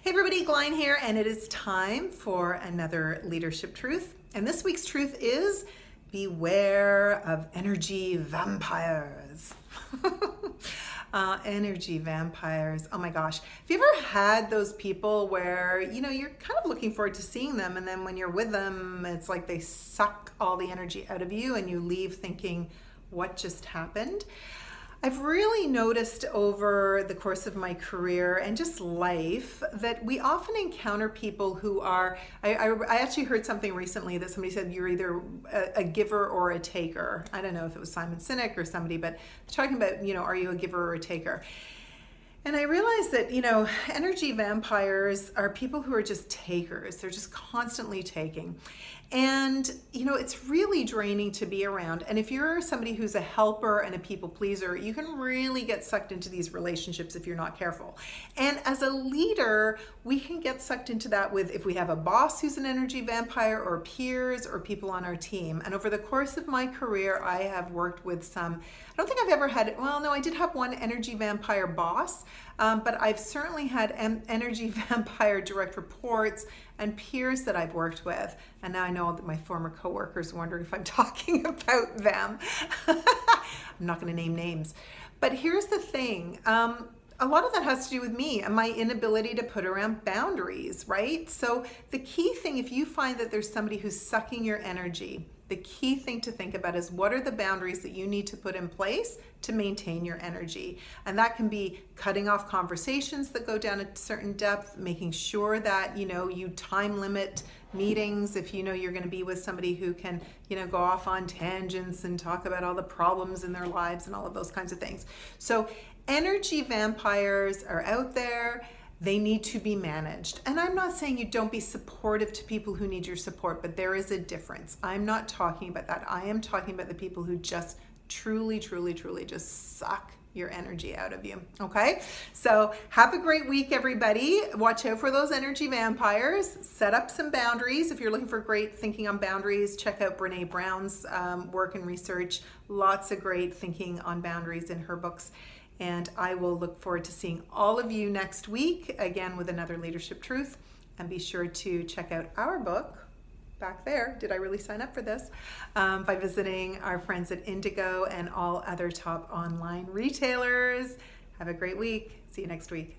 Hey everybody, Glyne here, and it is time for another leadership truth. And this week's truth is beware of energy vampires. Energy vampires. Oh my gosh. Have you ever had those people where, you're kind of looking forward to seeing them, and then when you're with them, it's like they suck all the energy out of you and you leave thinking, what just happened? I've really noticed over the course of my career and just life that we often encounter people who are, I actually heard something recently that somebody said you're either a giver or a taker. I don't know if it was Simon Sinek or somebody, but talking about, are you a giver or a taker? And I realized that, energy vampires are people who are just takers. They're just constantly taking. And, it's really draining to be around. And if you're somebody who's a helper and a people pleaser, you can really get sucked into these relationships if you're not careful. And as a leader, we can get sucked into that with if we have a boss who's an energy vampire, or peers, or people on our team. And over the course of my career, I have worked with some, I don't think I've ever had, well, no, I did have one energy vampire boss, but I've certainly had energy vampire direct reports and peers that I've worked with. And now I know that my former coworkers wonder if I'm talking about them. I'm not going to name names. But here's the thing. A lot of that has to do with me and my inability to put around boundaries, right? So the key thing, if you find that there's somebody who's sucking your energy, the key thing to think about is what are the boundaries that you need to put in place to maintain your energy. And that can be cutting off conversations that go down a certain depth, making sure that, you time limit meetings if you're going to be with somebody who can, go off on tangents and talk about all the problems in their lives and all of those kinds of things. So energy vampires are out there. They need to be managed. And I'm not saying you don't be supportive to people who need your support, but there is a difference. I'm not talking about that. I am talking about the people who just truly just suck your energy out of you. Okay? So have a great week, everybody. Watch out for those energy vampires. Set up some boundaries. If you're looking for great thinking on boundaries, check out Brene Brown's work and research. Lots of great thinking on boundaries in her books. And I will look forward to seeing all of you next week, again with another leadership truth. And be sure to check out our book back there. Did I really sign up for this? By visiting our friends at Indigo and all other top online retailers. Have a great week. See you next week.